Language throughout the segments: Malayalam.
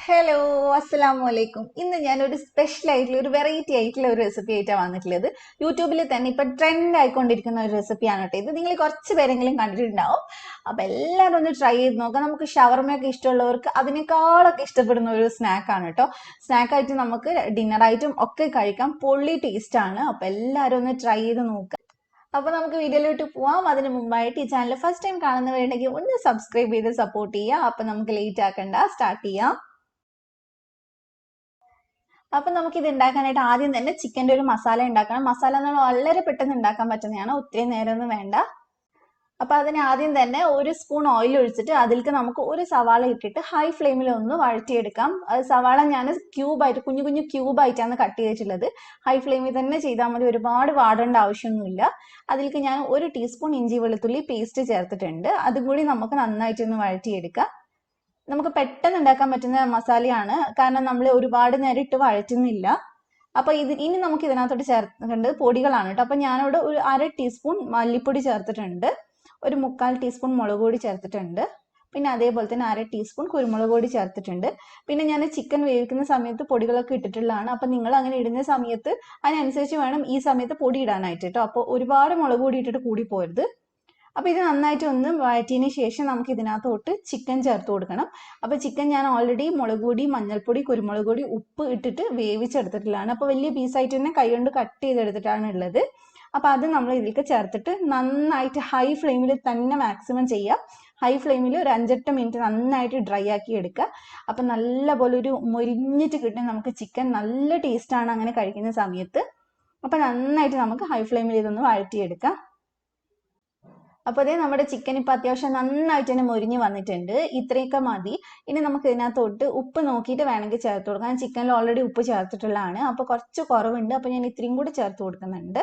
ഹലോ, അസ്സലാമു അലൈക്കും. ഇന്ന് ഞാൻ ഒരു സ്പെഷ്യൽ ആയിട്ടുള്ള ഒരു വെറൈറ്റി ആയിട്ടുള്ള ഒരു റെസിപ്പി ആയിട്ടാണ് വന്നിട്ടുള്ളത്. യൂട്യൂബിൽ തന്നെ ഇപ്പൊ ട്രെൻഡ് ആയിക്കൊണ്ടിരിക്കുന്ന ഒരു റെസിപ്പിയാണ് കേട്ടോ ഇത്. നിങ്ങൾ കുറച്ച് പേരെങ്കിലും കണ്ടിട്ടുണ്ടാവും. അപ്പൊ എല്ലാവരും ഒന്ന് ട്രൈ ചെയ്ത് നോക്കാം. നമുക്ക് ഷവർമയൊക്കെ ഇഷ്ടമുള്ളവർക്ക് അതിനേക്കാളൊക്കെ ഇഷ്ടപ്പെടുന്ന ഒരു സ്നാക്കാണ് കേട്ടോ. സ്നാക്കായിട്ട് നമുക്ക് ഡിന്നറായിട്ടും ഒക്കെ കഴിക്കാം. പൊള്ളി ടേസ്റ്റ് ആണ്. അപ്പൊ എല്ലാവരും ഒന്ന് ട്രൈ ചെയ്ത് നോക്കുക. അപ്പൊ നമുക്ക് വീഡിയോയിലോട്ട് പോവാം. അതിന് മുമ്പായിട്ട് ഈ ചാനൽ ഫസ്റ്റ് ടൈം കാണുന്നവരുണ്ടെങ്കിൽ ഒന്ന് സബ്സ്ക്രൈബ് ചെയ്ത് സപ്പോർട്ട് ചെയ്യുക. അപ്പൊ നമുക്ക് ലേറ്റ് ആക്കണ്ട, സ്റ്റാർട്ട് ചെയ്യാം. അപ്പൊ നമുക്ക് ഇത് ഉണ്ടാക്കാനായിട്ട് ആദ്യം തന്നെ ചിക്കൻ്റെ ഒരു മസാല ഉണ്ടാക്കണം. മസാല എന്ന് പറഞ്ഞാൽ വളരെ പെട്ടെന്ന് ഉണ്ടാക്കാൻ പറ്റുന്നതാണ്, ഒത്തിരി നേരമൊന്നും വേണ്ട. അപ്പൊ അതിന് ആദ്യം തന്നെ ഒരു സ്പൂൺ ഓയിൽ ഒഴിച്ചിട്ട് അതിലേക്ക് നമുക്ക് ഒരു സവാള ഇട്ടിട്ട് ഹൈ ഫ്ലെയിമിൽ ഒന്ന് വഴറ്റിയെടുക്കാം. സവാള ഞാൻ ക്യൂബായിട്ട് കുഞ്ഞു കുഞ്ഞു ക്യൂബായിട്ടാണ് കട്ട് ചെയ്തിട്ടുള്ളത്. ഹൈ ഫ്ലെയിമിൽ തന്നെ ചെയ്താൽ മതി, ഒരുപാട് വാടേണ്ട ആവശ്യമൊന്നുമില്ല. അതിലേക്ക് ഞാൻ ഒരു ടീസ്പൂൺ ഇഞ്ചി വെളുത്തുള്ളി പേസ്റ്റ് ചേർത്തിട്ടുണ്ട്. അതും കൂടി നമുക്ക് നന്നായിട്ടൊന്ന് വഴറ്റിയെടുക്കാം. നമുക്ക് പെട്ടെന്ന് ഉണ്ടാക്കാൻ പറ്റുന്ന മസാലയാണ്, കാരണം നമ്മൾ ഒരുപാട് നേരം ഇട്ട് വഴറ്റുന്നില്ല. അപ്പൊ ഇനി നമുക്ക് ഇതിനകത്തോട്ട് ചേർക്കേണ്ടത് പൊടികളാണ് കേട്ടോ. അപ്പൊ ഞാനിവിടെ ഒരു 1/2 ടീസ്പൂൺ മല്ലിപ്പൊടി ചേർത്തിട്ടുണ്ട്, ഒരു 1/4 ടീസ്പൂൺ മുളക് പൊടി ചേർത്തിട്ടുണ്ട്, പിന്നെ അതേപോലെ തന്നെ 1/2 ടീസ്പൂൺ കുരുമുളക് പൊടി ചേർത്തിട്ടുണ്ട്. പിന്നെ ഞാൻ ചിക്കൻ വേവിക്കുന്ന സമയത്ത് പൊടികളൊക്കെ ഇട്ടിട്ടുള്ളതാണ്. അപ്പൊ നിങ്ങൾ അങ്ങനെ ഇടുന്ന സമയത്ത് അതിനനുസരിച്ച് വേണം ഈ സമയത്ത് പൊടി ഇടാനായിട്ട് കേട്ടോ. അപ്പോൾ ഒരുപാട് മുളക് പൊടി ഇട്ടിട്ട് കൂടി പോരുത്. അപ്പൊ ഇത് നന്നായിട്ട് ഒന്ന് വഴറ്റിയതിന് ശേഷം നമുക്ക് ഇതിനകത്തോട്ട് ചിക്കൻ ചേർത്ത് കൊടുക്കണം. അപ്പൊ ചിക്കൻ ഞാൻ ഓൾറെഡി മുളക് പൊടി, മഞ്ഞൾപ്പൊടി, കുരുമുളക് പൊടി, ഉപ്പ് ഇട്ടിട്ട് വേവിച്ചെടുത്തിട്ടുള്ളതാണ്. അപ്പൊ വലിയ പീസായിട്ട് തന്നെ കൈകൊണ്ട് കട്ട് ചെയ്തെടുത്തിട്ടാണ് ഉള്ളത്. അപ്പൊ അത് നമ്മൾ ഇതിലേക്ക് ചേർത്തിട്ട് നന്നായിട്ട് ഹൈ ഫ്ലെയിമിൽ തന്നെ മാക്സിമം ചെയ്യുക. ഹൈ ഫ്ലെയിമിൽ ഒരു 5-8 മിനിറ്റ് നന്നായിട്ട് ഡ്രൈ ആക്കി എടുക്കുക. അപ്പൊ നല്ലപോലെ ഒരു മൊരിഞ്ഞിട്ട് കിട്ടും നമുക്ക് ചിക്കൻ. നല്ല ടേസ്റ്റാണ് അങ്ങനെ കഴിക്കുന്ന സമയത്ത്. അപ്പൊ നന്നായിട്ട് നമുക്ക് ഹൈ ഫ്ലെയിമിൽ ഇതൊന്ന് വഴറ്റിയെടുക്കാം. അപ്പോൾ അതേ നമ്മുടെ ചിക്കൻ ഇപ്പം അത്യാവശ്യം നന്നായിട്ട് തന്നെ മൊരിഞ്ഞ് വന്നിട്ടുണ്ട്. ഇത്രയൊക്കെ മതി. ഇനി നമുക്ക് ഇതിനകത്തോട്ട് ഉപ്പ് നോക്കിയിട്ട് വേണമെങ്കിൽ ചേർത്ത് കൊടുക്കാം. ചിക്കനിൽ ഓൾറെഡി ഉപ്പ് ചേർത്തിട്ടുള്ളതാണ്. അപ്പോൾ കുറച്ച് കുറവുണ്ട്. അപ്പോൾ ഞാൻ ഇത്രയും കൂടി ചേർത്ത് കൊടുക്കുന്നുണ്ട്.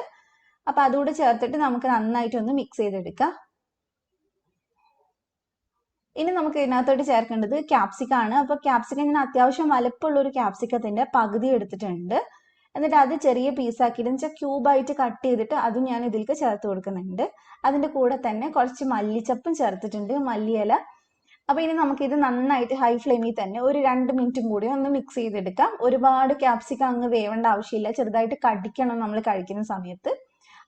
അപ്പോൾ അതുകൂടി ചേർത്തിട്ട് നമുക്ക് നന്നായിട്ടൊന്ന് മിക്സ് ചെയ്തെടുക്കാം. ഇനി നമുക്ക് ഇതിനകത്തോട്ട് ചേർക്കേണ്ടത് ക്യാപ്സിക്കാണ്. അപ്പോൾ ക്യാപ്സിക്കം ഞാൻ അത്യാവശ്യം വലുപ്പമുള്ള ഒരു ക്യാപ്സിക്കത്തിൻ്റെ പകുതി എടുത്തിട്ടുണ്ട്. എന്നിട്ട് അത് ചെറിയ പീസാക്കിയിട്ട് വെച്ചാൽ ക്യൂബായിട്ട് കട്ട് ചെയ്തിട്ട് അതും ഞാൻ ഇതിലേക്ക് ചേർത്ത് കൊടുക്കുന്നുണ്ട്. അതിൻ്റെ കൂടെ തന്നെ കുറച്ച് മല്ലിച്ചപ്പും ചേർത്തിട്ടുണ്ട്, മല്ലിയില. അപ്പോൾ ഇനി നമുക്കിത് നന്നായിട്ട് ഹൈ ഫ്ലെയിമിൽ തന്നെ ഒരു 2 മിനിറ്റും കൂടി ഒന്ന് മിക്സ് ചെയ്തെടുക്കാം. ഒരുപാട് ക്യാപ്സിക്കം അങ്ങ് വേവേണ്ട ആവശ്യമില്ല, ചെറുതായിട്ട് കടിക്കണം നമ്മൾ കഴിക്കുന്ന സമയത്ത്.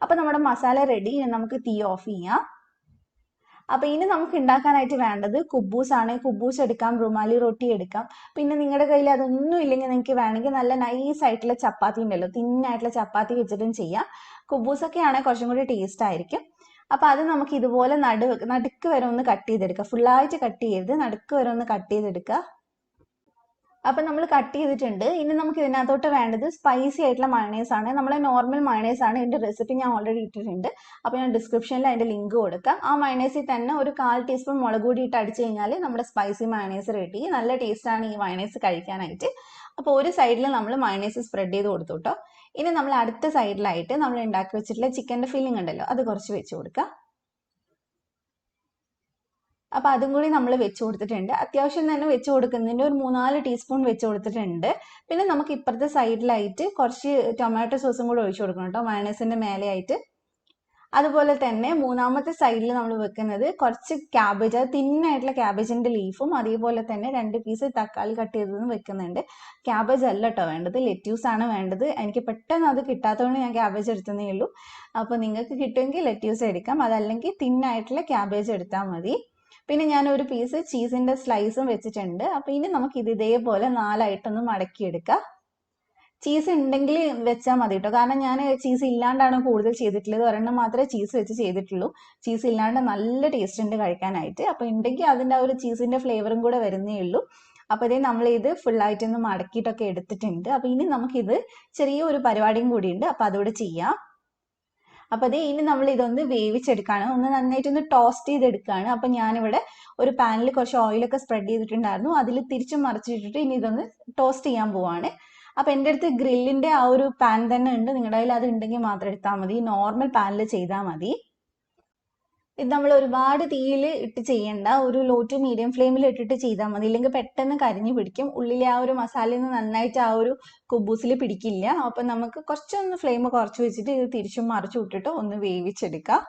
അപ്പോൾ നമ്മുടെ മസാല റെഡി. ഇനി നമുക്ക് തീ ഓഫ് ചെയ്യാം. അപ്പൊ ഇനി നമുക്ക് ഉണ്ടാക്കാനായിട്ട് വേണ്ടത് കുബൂസ് ആണ്. കുബൂസ് എടുക്കാം, റുമാലി റൊട്ടി എടുക്കാം. പിന്നെ നിങ്ങളുടെ കയ്യിൽ അതൊന്നും ഇല്ലെങ്കിൽ നിങ്ങൾക്ക് വേണമെങ്കിൽ നല്ല നൈസ് ആയിട്ടുള്ള ചപ്പാത്തി ഉണ്ടല്ലോ, തിന്നായിട്ടുള്ള ചപ്പാത്തി വെച്ചിട്ടും ചെയ്യാം. കുബൂസൊക്കെ ആണെങ്കിൽ കുറച്ചും കൂടി ടേസ്റ്റ് ആയിരിക്കും. അപ്പൊ അത് നമുക്ക് ഇതുപോലെ നടുക്ക് വരെ ഒന്ന് കട്ട് ചെയ്തെടുക്കുക. ഫുള്ളായിട്ട് കട്ട് ചെയ്ത് നടുക്ക് വരെ ഒന്ന് കട്ട് ചെയ്തെടുക്കുക. അപ്പൊ നമ്മൾ കട്ട് ചെയ്തിട്ടുണ്ട്. ഇനി നമുക്ക് ഇതിനകത്തോട്ട് വേണ്ടത് സ്പൈസി ആയിട്ടുള്ള മയണൈസ് ആണ്. നമ്മളെ നോർമൽ മയണൈസ് ആണ്. ഇതിന്റെ റെസിപ്പി ഞാൻ ഓൾറെഡി ഇട്ടിട്ടുണ്ട്. അപ്പൊ ഞാൻ ഡിസ്ക്രിപ്ഷനിൽ അതിന്റെ ലിങ്ക് കൊടുക്കാം. ആ മയണൈസിൽ തന്നെ ഒരു 1/4 ടീസ്പൂൺ മുളക് പൊടി ഇട്ട് അടിച്ചു കഴിഞ്ഞാൽ നമ്മുടെ സ്പൈസി മയണൈസ് റെഡി. നല്ല ടേസ്റ്റ് ആണ് ഈ മയണൈസ് കഴിക്കാനായിട്ട്. അപ്പോൾ ഒരു സൈഡിൽ നമ്മൾ മയണൈസ് സ്പ്രെഡ് ചെയ്ത് കൊടുത്തു കേട്ടോ. ഇനി നമ്മൾ അടുത്ത സൈഡിലായിട്ട് നമ്മൾ ഉണ്ടാക്കി വെച്ചിട്ടുള്ള ചിക്കൻ്റെ ഫില്ലിംഗ് ഉണ്ടല്ലോ, അത് കുറച്ച് വെച്ച് കൊടുക്കുക. അപ്പൊ അതും കൂടി നമ്മൾ വെച്ച് കൊടുത്തിട്ടുണ്ട്. അത്യാവശ്യം തന്നെ വെച്ച് കൊടുക്കുന്നതിൻ്റെ ഒരു 3-4 ടീസ്പൂൺ വെച്ച് കൊടുത്തിട്ടുണ്ട്. പിന്നെ നമുക്ക് ഇപ്പുറത്തെ സൈഡിലായിട്ട് കുറച്ച് ടൊമാറ്റോ സോസും കൂടി ഒഴിച്ചു കൊടുക്കണം കേട്ടോ, മയണൈസിന്റെ മേലെയായിട്ട്. അതുപോലെ തന്നെ മൂന്നാമത്തെ സൈഡിൽ നമ്മൾ വെക്കുന്നത് കുറച്ച് ക്യാബേജ്, അത് തിന്നായിട്ടുള്ള ക്യാബേജിന്റെ ലീഫും അതേപോലെ തന്നെ 2 പീസ് തക്കാളി കട്ട് ചെയ്തതും വെക്കുന്നുണ്ട്. ക്യാബേജ് അല്ല കേട്ടോ വേണ്ടത്, ലെറ്റ്യൂസ് ആണ് വേണ്ടത്. എനിക്ക് പെട്ടെന്ന് അത് കിട്ടാത്തതുകൊണ്ട് ഞാൻ ക്യാബേജ് എടുത്തതേ ഉള്ളൂ. അപ്പോൾ നിങ്ങൾക്ക് കിട്ടുമെങ്കിൽ ലെറ്റ്യൂസ് എടുക്കാം, അതല്ലെങ്കിൽ തിന്നായിട്ടുള്ള ക്യാബേജ് എടുത്താൽ മതി. പിന്നെ ഞാൻ ഒരു പീസ് ചീസിന്റെ സ്ലൈസും വെച്ചിട്ടുണ്ട്. അപ്പൊ ഇനി നമുക്ക് ഇത് ഇതേപോലെ 4ആയിട്ടൊന്ന് മടക്കിയെടുക്കാം. ചീസ് ഉണ്ടെങ്കിൽ വെച്ചാൽ മതി കേട്ടോ, കാരണം ഞാൻ ചീസ് ഇല്ലാണ്ടാണ് കൂടുതൽ ചെയ്തിട്ടുള്ളത്. ഒരെണ്ണം മാത്രമേ ചീസ് വെച്ച് ചെയ്തിട്ടുള്ളൂ. ചീസ് ഇല്ലാണ്ട് നല്ല ടേസ്റ്റ് ഉണ്ട് കഴിക്കാനായിട്ട്. അപ്പൊ ഉണ്ടെങ്കിൽ അതിൻ്റെ ആ ഒരു ചീസിന്റെ ഫ്ലേവറും കൂടെ വരുന്നേ ഉള്ളൂ. അപ്പൊ ഇതേ നമ്മൾ ഇത് ഫുള്ളായിട്ടൊന്ന് മടക്കിയിട്ടൊക്കെ എടുത്തിട്ടുണ്ട്. അപ്പൊ ഇനി നമുക്കിത് ചെറിയൊരു പരിപാടിയും കൂടിയുണ്ട്, അപ്പൊ അതുകൂടെ ചെയ്യാം. അപ്പൊ അതേ ഇനി നമ്മൾ ഇതൊന്ന് വേവിച്ചെടുക്കുകയാണ്, ഒന്ന് നന്നായിട്ടൊന്ന് ടോസ്റ്റ് ചെയ്തെടുക്കുകയാണ്. അപ്പൊ ഞാനിവിടെ ഒരു പാനിൽ കുറച്ച് ഓയിലൊക്കെ സ്പ്രെഡ് ചെയ്തിട്ടുണ്ടായിരുന്നു, അതിൽ തിരിച്ചും മറിച്ചിട്ടിട്ട് ഇനി ഇതൊന്ന് ടോസ്റ്റ് ചെയ്യാൻ പോവാണ്. അപ്പൊ എൻ്റെ അടുത്ത് ഗ്രില്ലിന്റെ ആ ഒരു പാൻ തന്നെ ഉണ്ട്, നിങ്ങളുടെ കയ്യിൽ അത് ഉണ്ടെങ്കിൽ മാത്രം എടുത്താൽ മതി, നോർമൽ പാനിൽ ചെയ്താൽ മതി. ഇത് നമ്മൾ ഒരുപാട് തീയിൽ ഇട്ട് ചെയ്യണ്ട, ഒരു ലോ ടു മീഡിയം ഫ്ലെയിമിൽ ഇട്ടിട്ട് ചെയ്താൽ മതി, ഇല്ലെങ്കിൽ പെട്ടെന്ന് കരിഞ്ഞു പിടിക്കും. ഉള്ളിലെ ആ ഒരു മസാലയിൽ നിന്ന് നന്നായിട്ട് ആ ഒരു കുബൂസിൽ പിടിക്കില്ല. അപ്പം നമുക്ക് കുറച്ചൊന്ന് ഫ്ലെയിം കുറച്ച് വെച്ചിട്ട് ഇത് തിരിച്ചും മറിച്ചു വിട്ടിട്ട് ഒന്ന് വേവിച്ചെടുക്കാം.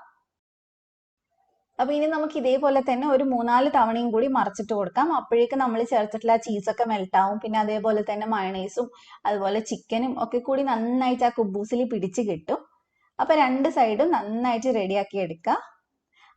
അപ്പൊ ഇനി നമുക്ക് ഇതേപോലെ തന്നെ ഒരു 3-4 തവണയും കൂടി മറിച്ചിട്ട് കൊടുക്കാം. അപ്പോഴേക്കും നമ്മൾ ചേർത്തിട്ടുള്ള ചീസൊക്കെ മെൽറ്റ് ആവും. പിന്നെ അതേപോലെ തന്നെ മയണൈസും അതുപോലെ ചിക്കനും ഒക്കെ കൂടി നന്നായിട്ട് ആ കുബൂസിൽ പിടിച്ച് കിട്ടും. അപ്പൊ രണ്ട് സൈഡും നന്നായിട്ട് റെഡിയാക്കി എടുക്കുക.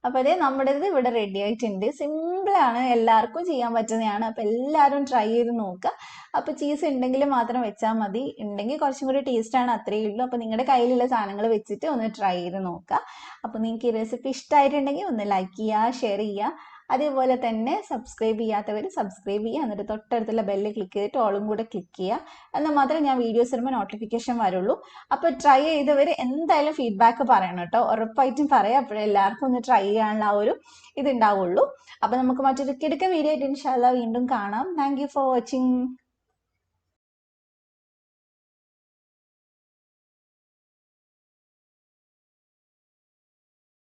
അപ്പൊ അതേ നമ്മുടേത് ഇവിടെ റെഡി ആയിട്ടുണ്ട്. സിമ്പിൾ ആണ്, എല്ലാവർക്കും ചെയ്യാൻ പറ്റുന്നതാണ്. അപ്പൊ എല്ലാവരും ട്രൈ ചെയ്ത് നോക്കുക. അപ്പൊ ചീസ് ഉണ്ടെങ്കിൽ മാത്രം വെച്ചാൽ മതി, ഉണ്ടെങ്കിൽ കുറച്ചും കൂടി ടേസ്റ്റ് ആണ്, അത്രയേ ഉള്ളൂ. അപ്പൊ നിങ്ങളുടെ കയ്യിലുള്ള സാധനങ്ങൾ വെച്ചിട്ട് ഒന്ന് ട്രൈ ചെയ്ത് നോക്കുക. അപ്പൊ നിങ്ങൾക്ക് ഈ റെസിപ്പി ഇഷ്ടമായിട്ടുണ്ടെങ്കിൽ ഒന്ന് ലൈക്ക് ചെയ്യുക, ഷെയർ ചെയ്യുക. അതേപോലെ തന്നെ സബ്സ്ക്രൈബ് ചെയ്യാത്തവർ സബ്സ്ക്രൈബ് ചെയ്യുക. എന്നിട്ട് തൊട്ടടുത്തുള്ള ബെല്ല് ക്ലിക്ക് ചെയ്തിട്ട് ഓളും കൂടെ ക്ലിക്ക് ചെയ്യുക. എന്നാൽ മാത്രമേ ഞാൻ വീഡിയോസ് ഇടുമ്പോൾ നോട്ടിഫിക്കേഷൻ വരുള്ളൂ. അപ്പോൾ ട്രൈ ചെയ്തവർ എന്തായാലും ഫീഡ്ബാക്ക് പറയണം കേട്ടോ, ഉറപ്പായിട്ടും പറയാം. അപ്പോഴേ എല്ലാവർക്കും ഒന്ന് ട്രൈ ചെയ്യാനുള്ള ആ ഒരു ഇതുണ്ടാവുള്ളൂ. അപ്പോൾ നമുക്ക് മറ്റൊരു കിടക്ക വീഡിയോ ആയിട്ട് ഇൻഷാല്ലാ വീണ്ടും കാണാം. Thank you for watching.